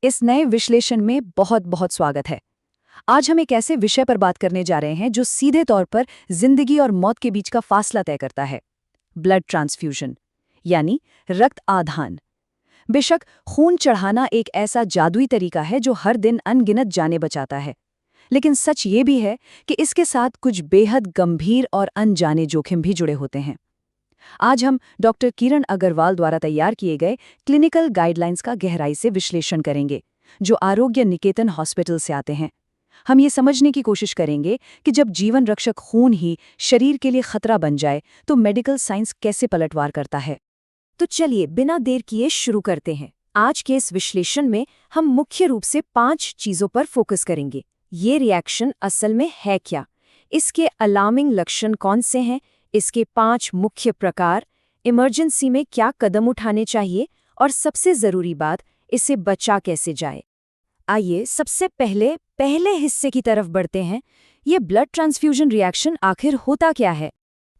इस नए विश्लेषण में बहुत बहुत स्वागत है। आज हम एक ऐसे विषय पर बात करने जा रहे हैं जो सीधे तौर पर जिंदगी और मौत के बीच का फासला तय करता है। ब्लड ट्रांसफ्यूजन यानी रक्त आदान। बेशक खून चढ़ाना एक ऐसा जादुई तरीका है जो हर दिन अनगिनत जानें बचाता है, लेकिन सच ये भी है कि इसके साथ कुछ बेहद गंभीर और अनजाने जोखिम भी जुड़े होते हैं। आज हम डॉक्टर किरण अग्रवाल द्वारा तैयार किए गए क्लिनिकल गाइडलाइंस का गहराई से विश्लेषण करेंगे, जो आरोग्य निकेतन हॉस्पिटल से आते हैं। हम ये समझने की कोशिश करेंगे कि जब जीवन रक्षक खून ही शरीर के लिए खतरा बन जाए तो मेडिकल साइंस कैसे पलटवार करता है। तो चलिए बिना देर किए शुरू करते हैं। आज के इस विश्लेषण में हम मुख्य रूप से 5 चीजों पर फोकस करेंगे। ये रिएक्शन असल में है क्या, इसके अलार्मिंग लक्षण कौन से हैं, इसके 5 मुख्य प्रकार, इमरजेंसी में क्या कदम उठाने चाहिए और सबसे जरूरी बात, इसे बचा कैसे जाए। आइए सबसे पहले हिस्से की तरफ बढ़ते हैं। ये ब्लड ट्रांसफ्यूजन रिएक्शन आखिर होता क्या है।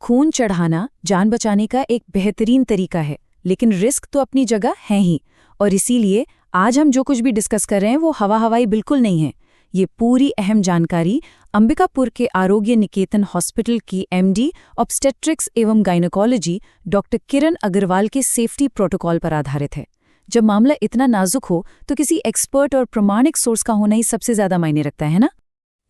खून चढ़ाना जान बचाने का एक बेहतरीन तरीका है, लेकिन रिस्क तो अपनी जगह है ही, और इसीलिए आज हम जो कुछ भी डिस्कस कर रहे हैं वो हवाई बिल्कुल नहीं है। ये पूरी अहम जानकारी अंबिकापुर के आरोग्य निकेतन हॉस्पिटल की एमडी ऑब्स्टेट्रिक्स एवं गायनेकोलॉजी डॉक्टर किरण अग्रवाल के सेफ्टी प्रोटोकॉल पर आधारित है। जब मामला इतना नाजुक हो तो किसी एक्सपर्ट और प्रमाणिक सोर्स का होना ही सबसे ज्यादा मायने रखता है ना।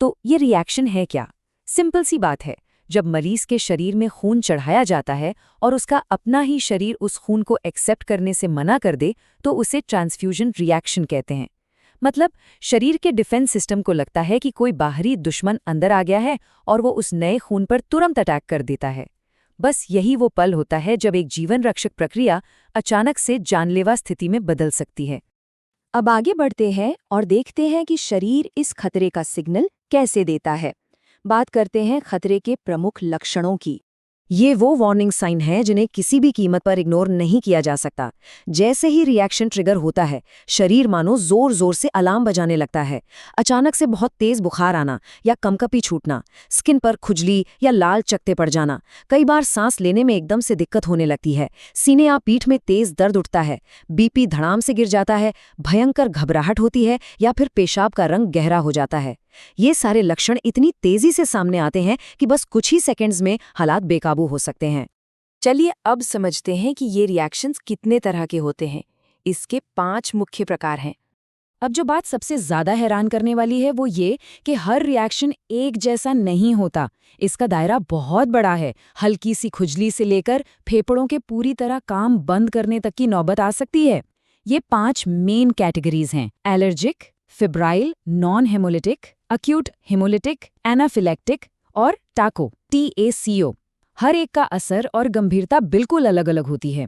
तो ये रिएक्शन है क्या? सिंपल सी बात है, जब मरीज के शरीर में खून चढ़ाया जाता है और उसका अपना ही शरीर उस खून को एक्सेप्ट करने से मना कर दे तो उसे ट्रांसफ्यूजन रिएक्शन कहते हैं। मतलब शरीर के डिफेंस सिस्टम को लगता है कि कोई बाहरी दुश्मन अंदर आ गया है और वो उस नए खून पर तुरंत अटैक कर देता है। बस यही वो पल होता है जब एक जीवन रक्षक प्रक्रिया अचानक से जानलेवा स्थिति में बदल सकती है। अब आगे बढ़ते हैं और देखते हैं कि शरीर इस खतरे का सिग्नल कैसे देता है। बात करते हैं खतरे के प्रमुख लक्षणों की। ये वो वार्निंग साइन है जिन्हें किसी भी कीमत पर इग्नोर नहीं किया जा सकता। जैसे ही रिएक्शन ट्रिगर होता है, शरीर मानो जोर जोर से अलार्म बजाने लगता है। अचानक से बहुत तेज बुखार आना या कंपकपी छूटना, स्किन पर खुजली या लाल चकत्ते पड़ जाना, कई बार सांस लेने में एकदम से दिक्कत होने लगती है, सीने या पीठ में तेज दर्द उठता है, बीपी धड़ाम से गिर जाता है, भयंकर घबराहट होती है या फिर पेशाब का रंग गहरा हो जाता है। ये सारे लक्षण इतनी तेजी से सामने आते हैं कि बस कुछ ही सेकंड्स में हालात बेकाबू हो सकते हैं। चलिए अब समझते हैं कि ये रिएक्शंस कितने तरह के होते हैं। इसके 5 मुख्य प्रकार हैं। अब जो बात सबसे ज्यादा हैरान करने वाली है वो ये कि हर रिएक्शन एक जैसा नहीं होता। इसका दायरा बहुत बड़ा है। हल्की सी खुजली से लेकर फेफड़ों के पूरी तरह काम बंद करने तक की नौबत आ सकती है। ये 5 मेन कैटेगरीज हैं: allergic, febrile, non haemolytic, acute haemolytic, anaphylactic और टाको TACO। हर एक का असर और गंभीरता बिल्कुल अलग अलग होती है।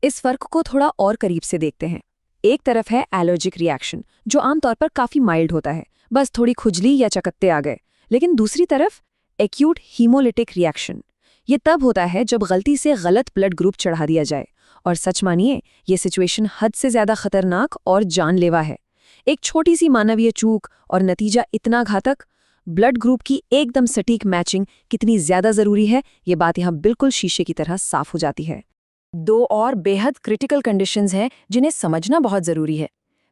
इस फर्क को थोड़ा और करीब से देखते हैं। एक तरफ है एलर्जिक रिएक्शन, जो आमतौर पर काफी माइल्ड होता है, बस थोड़ी खुजली या चकत्ते आ गए। लेकिन दूसरी तरफ एक्यूट हीमोलिटिक रिएक्शन, ये तब होता है जब गलती से गलत ब्लड ग्रुप चढ़ा दिया जाए। और सच मानिए, ये सिचुएशन हद से ज्यादा खतरनाक और जानलेवा है। एक छोटी सी मानवीय चूक और नतीजा इतना घातक। ब्लड ग्रुप की एकदम सटीक मैचिंग कितनी ज्यादा जरूरी है, ये बात यहाँ बिल्कुल शीशे की तरह साफ हो जाती है। 2 और बेहद क्रिटिकल कंडीशंस हैं जिन्हें समझना बहुत जरूरी है।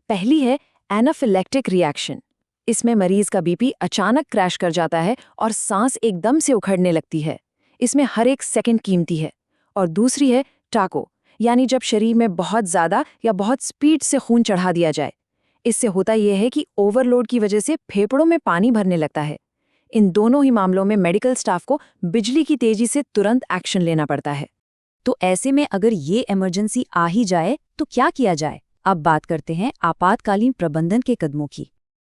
पहली है एनाफिलेक्टिक रिएक्शन। इसमें मरीज का बीपी अचानक क्रैश कर जाता है और सांस एकदम से उखड़ने लगती है। इसमें हर एक सेकंड कीमती है। और दूसरी है टाको, यानी जब शरीर में बहुत ज्यादा या बहुत स्पीड से खून चढ़ा दिया जाए। इससे होता यह है कि ओवरलोड की वजह से फेफड़ों में पानी भरने लगता है। इन दोनों ही मामलों में मेडिकल स्टाफ को बिजली की तेजी से तुरंत एक्शन लेना पड़ता है। तो ऐसे में अगर ये इमरजेंसी आ ही जाए तो क्या किया जाए? अब बात करते हैं आपातकालीन प्रबंधन के कदमों की।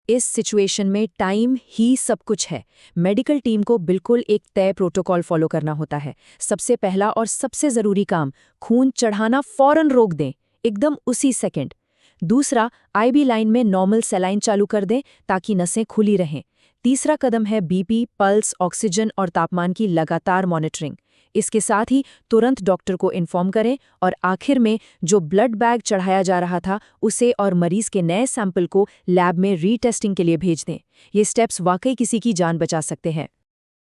इस सिचुएशन में टाइम ही सब कुछ है। मेडिकल टीम को बिल्कुल एक तय प्रोटोकॉल फॉलो करना होता है। सबसे पहला और सबसे जरूरी काम, खून चढ़ाना फौरन रोक दें, एकदम उसी सेकंड। दूसरा, आईबी लाइन में नॉर्मल सलाइन चालू कर दें ताकि नसें खुली रहें। तीसरा कदम है बीपी, पल्स, ऑक्सीजन और तापमान की लगातार मॉनिटरिंग। इसके साथ ही तुरंत डॉक्टर को इन्फॉर्म करें। और आखिर में जो ब्लड बैग चढ़ाया जा रहा था उसे और मरीज के नए सैंपल को लैब में रीटेस्टिंग के लिए भेज दें। ये स्टेप्स वाकई किसी की जान बचा सकते हैं।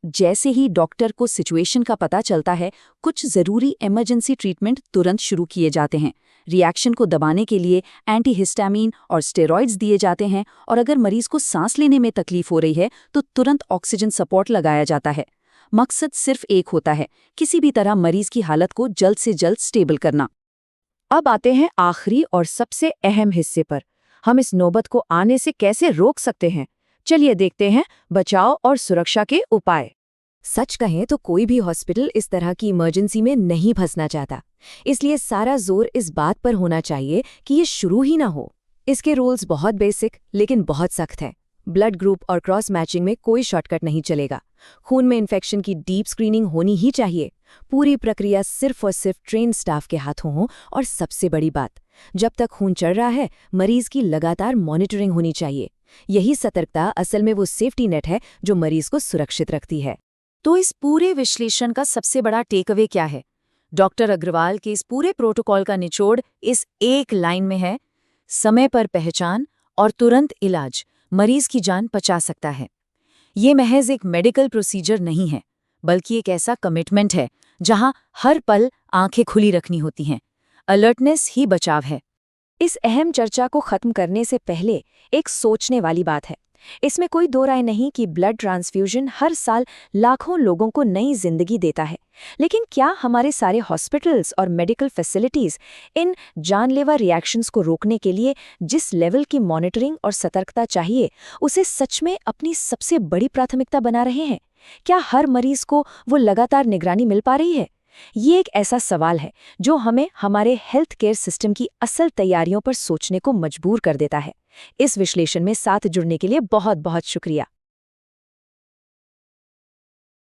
जैसे ही डॉक्टर को सिचुएशन का पता चलता है, कुछ जरूरी इमरजेंसी ट्रीटमेंट तुरंत शुरू किए जाते हैं। रिएक्शन को दबाने के लिए एंटीहिस्टामिन और स्टेरॉइड्स दिए जाते हैं और अगर मरीज को सांस लेने में तकलीफ हो रही है तो तुरंत ऑक्सीजन सपोर्ट लगाया जाता है। मकसद सिर्फ एक होता है, किसी भी तरह मरीज की हालत को जल्द से जल्द स्टेबल करना। अब आते हैं आखिरी और सबसे अहम हिस्से पर। हम इस नौबत को आने से कैसे रोक सकते हैं? चलिए देखते हैं बचाव और सुरक्षा के उपाय। सच कहें तो कोई भी हॉस्पिटल इस तरह की इमरजेंसी में नहीं फंसना चाहता, इसलिए सारा जोर इस बात पर होना चाहिए कि ये शुरू ही ना हो। इसके रूल्स बहुत बेसिक लेकिन बहुत सख्त हैं। ब्लड ग्रुप और क्रॉस मैचिंग में कोई शॉर्टकट नहीं चलेगा। खून में इन्फेक्शन की डीप स्क्रीनिंग होनी ही चाहिए। पूरी प्रक्रिया सिर्फ और सिर्फ ट्रेन स्टाफ के हाथों हो और सबसे बड़ी बात, जब तक खून चढ़ रहा है मरीज की लगातार मॉनिटरिंग होनी चाहिए। यही सतर्कता असल में वो सेफ्टी नेट है जो मरीज को सुरक्षित रखती है। तो इस पूरे विश्लेषण का सबसे बड़ा टेकअवे क्या है? डॉक्टर अग्रवाल के इस पूरे प्रोटोकॉल का निचोड़ इस एक लाइन में है: समय पर पहचान और तुरंत इलाज मरीज की जान बचा सकता है। ये महज एक मेडिकल प्रोसीजर नहीं है, बल्कि एक ऐसा कमिटमेंट है जहां हर पल आंखें खुली रखनी होती हैं। अलर्टनेस ही बचाव है। इस अहम चर्चा को खत्म करने से पहले एक सोचने वाली बात है। इसमें कोई दो राय नहीं कि ब्लड ट्रांसफ्यूजन हर साल लाखों लोगों को नई जिंदगी देता है, लेकिन क्या हमारे सारे हॉस्पिटल्स और मेडिकल फैसिलिटीज इन जानलेवा रिएक्शंस को रोकने के लिए जिस लेवल की मॉनिटरिंग और सतर्कता चाहिए उसे सच में अपनी सबसे बड़ी प्राथमिकता बना रहे हैं? क्या हर मरीज को वो लगातार निगरानी मिल पा रही है? ये एक ऐसा सवाल है जो हमें हमारे हेल्थ केयर सिस्टम की असल तैयारियों पर सोचने को मजबूर कर देता है। इस विश्लेषण में साथ जुड़ने के लिए बहुत बहुत शुक्रिया।